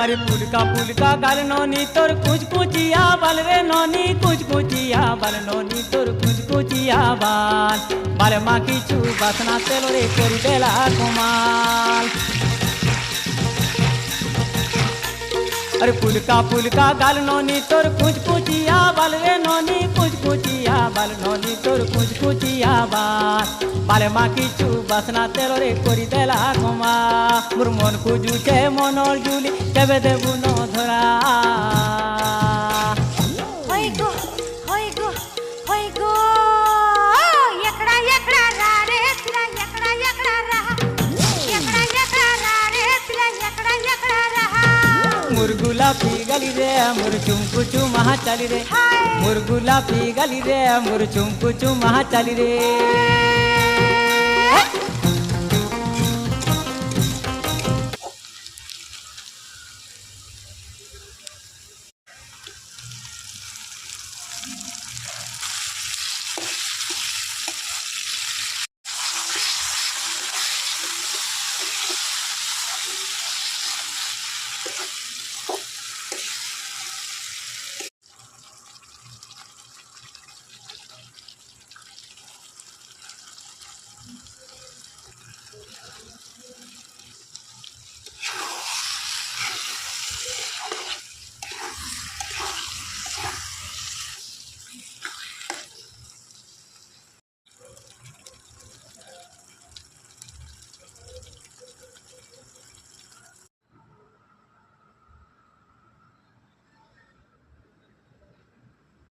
अरे पुलका गाल नोनी तोर कुछ कुचिया बाल रे नोनी कुछ कुचिया बाल नोनी तोर कुछ कुचिया बाल माँ की चू बासना तेलो रे कोरी बेला कुमाल। अरे पुलका गाल नोनी तोर कुछ कुचिया बाल रे नोनी कुछ कुचिया बाल नोनी तोर कुछ कुचिया बाल माँ की चू बासना तेलो रे कोरी बेला कुमा मोर मन को जुचे मनर जुली केबे देबु न धरा होय गो होय गो होय गो एकड़ा एकड़ा रा रे पिला एकड़ा एकड़ा रहा एकड़ा एकड़ा रा रे पिला एकड़ा एकड़ा रहा मुरगुला पी गली रे मुर चुमकु चुमा चली रे मुरगुला पी गली रे मुर चुमकु चुमा चली रे।